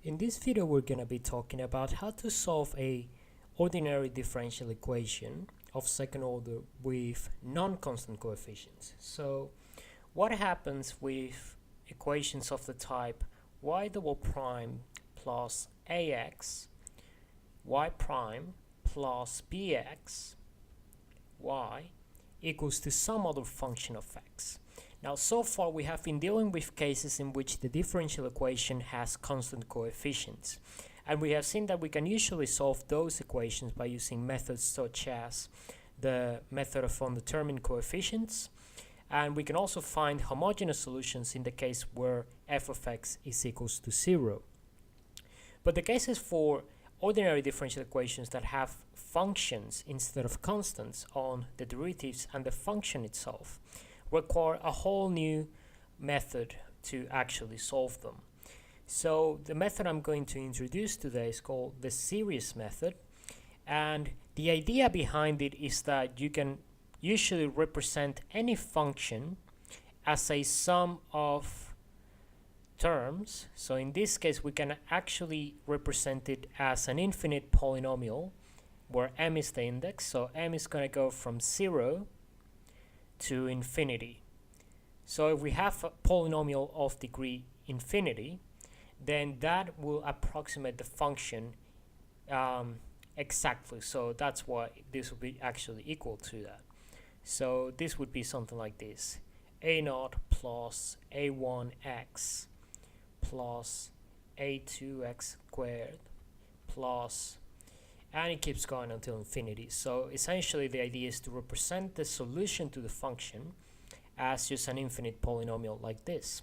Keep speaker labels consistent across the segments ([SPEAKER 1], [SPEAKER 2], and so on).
[SPEAKER 1] In this video we're going to be talking about how to solve a ordinary differential equation of second order with non-constant coefficients. So what happens with equations of the type y double prime plus ax y prime plus bx y equals to some other function of x. Now, so far we have been dealing with cases in which the differential equation has constant coefficients, and we have seen that we can usually solve those equations by using methods such as the method of undetermined coefficients, and we can also find homogeneous solutions in the case where f of x is equals to 0. But the cases for ordinary differential equations that have functions instead of constants on the derivatives and the function itself require a whole new method to actually solve them. So the method I'm going to introduce today is called the series method, and the idea behind it is that you can usually represent any function as a sum of terms. So in this case we can actually represent it as an infinite polynomial where m is the index, so m is going to go from 0 to infinity. So if we have a polynomial of degree infinity, then that will approximate the function exactly. So that's why this will be actually equal to that. So this would be something like this: a0 plus a1x plus a2x squared plus, and it keeps going until infinity. So essentially the idea is to represent the solution to the function as just an infinite polynomial like this.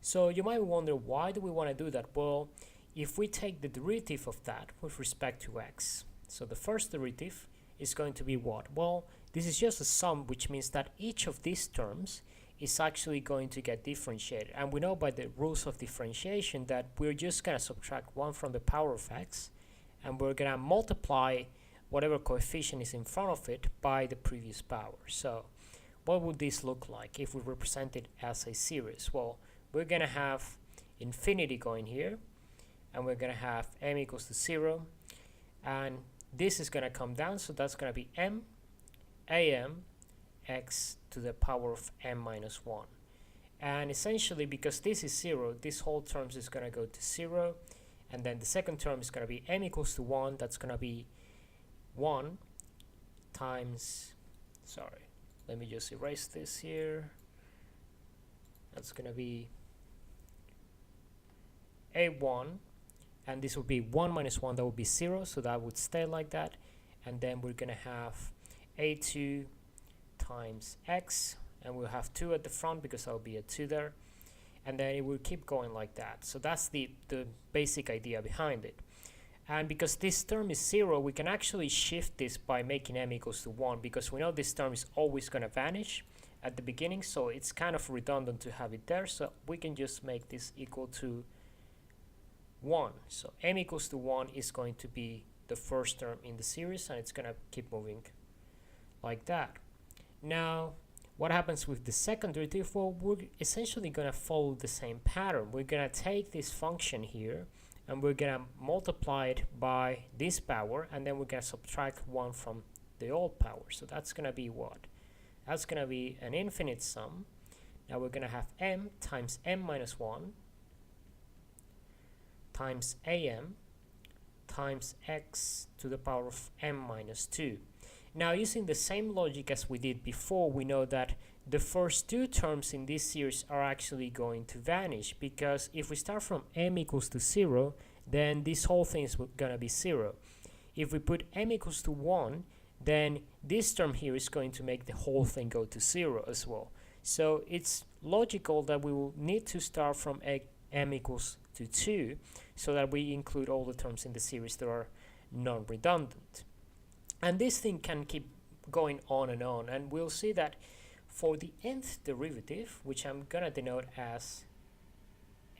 [SPEAKER 1] So you might wonder, why do we want to do that? Well, if we take the derivative of that with respect to x, so the first derivative is going to be what? Well, this is just a sum, which means that each of these terms is actually going to get differentiated, and we know by the rules of differentiation that we're just going to subtract 1 from the power of x, and we're going to multiply whatever coefficient is in front of it by the previous power. So what would this look like if we represent it as a series? Well, we're going to have infinity going here, and we're going to have m equals to 0, and this is going to come down, so that's going to be m am x to the power of m minus 1. And essentially, because this is 0, this whole term is going to go to 0, and then the second term is going to be m equals to 1. That's going to be 1 times, sorry, let me just erase this here. That's going to be a1, and this will be 1 minus 1, that would be 0, so that would stay like that. And then we're going to have a2 times x, and we'll have 2 at the front because that will be a 2 there, and then it will keep going like that. So that's the basic idea behind it. And because this term is 0, we can actually shift this by making m equals to 1, because we know this term is always going to vanish at the beginning, so it's kind of redundant to have it there. So we can just make this equal to 1. So m equals to 1 is going to be the first term in the series, and it's going to keep moving like that. Now, what happens with the second derivative? Well, we're essentially going to follow the same pattern. We're going to take this function here, and we're going to multiply it by this power, and then we're going to subtract 1 from the old power. So that's going to be what? That's going to be an infinite sum. Now we're going to have m times m minus 1 times am times x to the power of m minus 2. Now, using the same logic as we did before, we know that the first two terms in this series are actually going to vanish, because if we start from m equals to 0, then this whole thing is going to be 0. If we put m equals to 1, then this term here is going to make the whole thing go to 0 as well. So it's logical that we will need to start from m equals to 2, so that we include all the terms in the series that are non-redundant. And this thing can keep going on, and we'll see that for the nth derivative, which I'm gonna denote as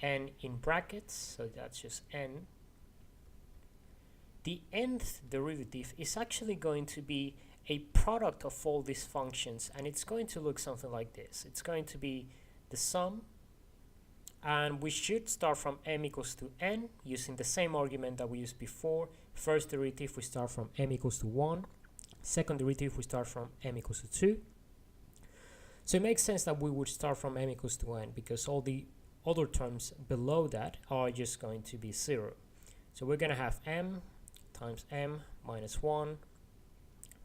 [SPEAKER 1] n in brackets, so that's just n, the nth derivative is actually going to be a product of all these functions, and it's going to look something like this. It's going to be the sum and we should start from m equals to n using the same argument that we used before. First derivative, we start from m equals to 1. Second derivative, we start from m equals to 2. So it makes sense that we would start from m equals to n because all the other terms below that are just going to be 0. So we're going to have m times m minus 1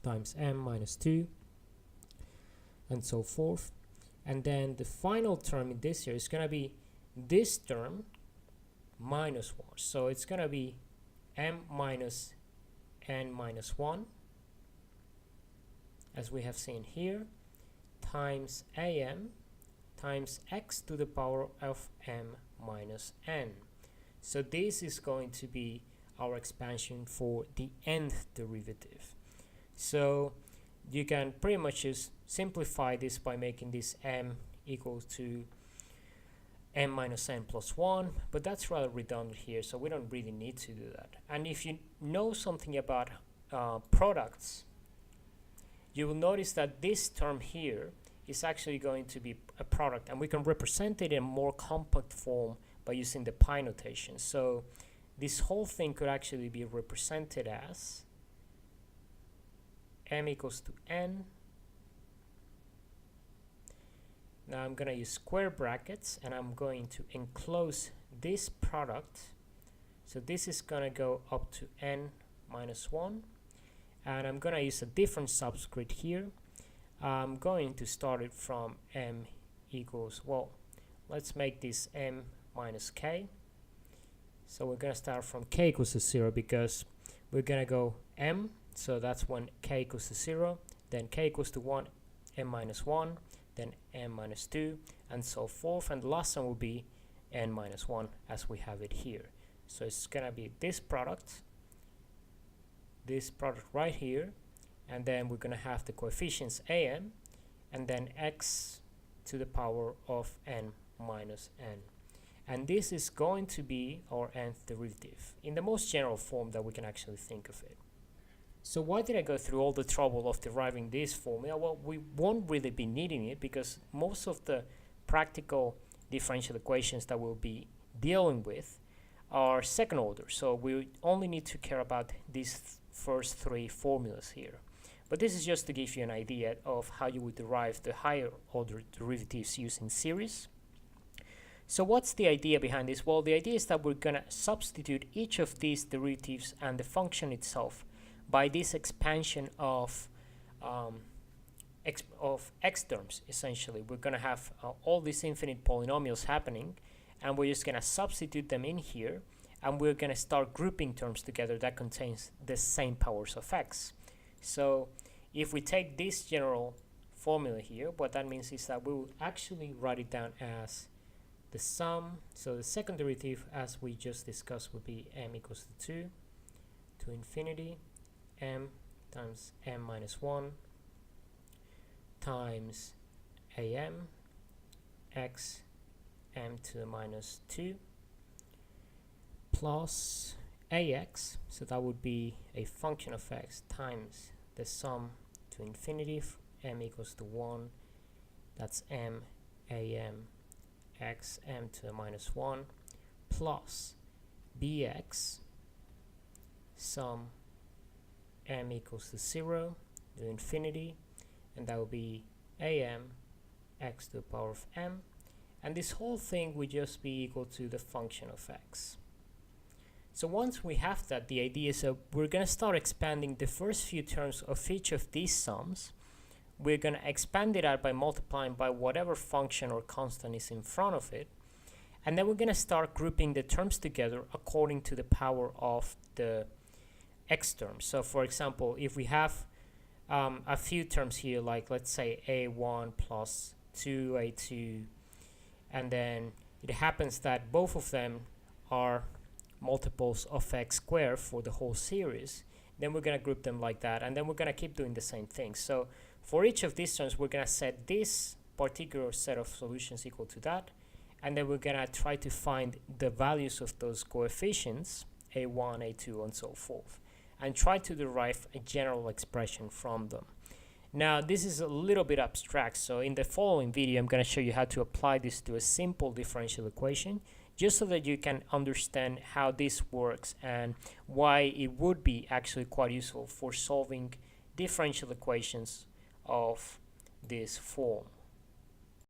[SPEAKER 1] times m minus 2 and so forth. And then the final term in this here is going to be this term minus 1. So it's going to be m minus n minus 1, as we have seen here, times am times x to the power of m minus n. So this is going to be our expansion for the nth derivative. So you can pretty much just simplify this by making this m equal to m minus n plus 1, but that's rather redundant here, so we don't really need to do that. And if you know something about products, you will notice that this term here is actually going to be a product, and we can represent it in a more compact form by using the pi notation. So this whole thing could actually be represented as m equals to n. Now I'm going to use square brackets, and I'm going to enclose this product. So this is going to go up to n minus 1. And I'm going to use a different subscript here. I'm going to start it from m equals, well, let's make this m minus k. So we're going to start from k equals to 0 because we're going to go m. So that's when k equals to 0. Then k equals to 1, m minus 1. Then m minus 2, and so forth. And the last one will be n minus 1 as we have it here. So it's going to be this product right here, and then we're going to have the coefficients am, and then x to the power of n minus n. And this is going to be our nth derivative in the most general form that we can actually think of it. So why did I go through all the trouble of deriving this formula? Well, we won't really be needing it because most of the practical differential equations that we'll be dealing with are second order. So we only need to care about these first three formulas here. But this is just to give you an idea of how you would derive the higher order derivatives using series. So what's the idea behind this? Well, the idea is that we're going to substitute each of these derivatives and the function itself by this expansion of x terms. Essentially, we're going to have all these infinite polynomials happening, and we're just going to substitute them in here, and we're going to start grouping terms together that contains the same powers of x. So if we take this general formula here, what that means is that we will actually write it down as the sum. So the second derivative, as we just discussed, would be m equals to 2 to infinity m times m minus 1 times am x m to the minus 2 plus ax, so that would be a function of x times the sum to infinity m equals to 1, that's m am x m to the minus 1 plus bx sum m equals to 0 to infinity, and that will be am x to the power of m, and this whole thing would just be equal to the function of x. So once we have that, the idea is that we're going to start expanding the first few terms of each of these sums. We're going to expand it out by multiplying by whatever function or constant is in front of it, and then we're going to start grouping the terms together according to the power of the x terms. So for example, if we have a few terms here, like let's say a1 plus 2a2, and then it happens that both of them are multiples of x squared for the whole series, then we're going to group them like that, and then we're going to keep doing the same thing. So for each of these terms, we're going to set this particular set of solutions equal to that, and then we're going to try to find the values of those coefficients, a1, a2, and so forth, and try to derive a general expression from them. Now this is a little bit abstract, so in the following video I'm going to show you how to apply this to a simple differential equation, just so that you can understand how this works and why it would be actually quite useful for solving differential equations of this form.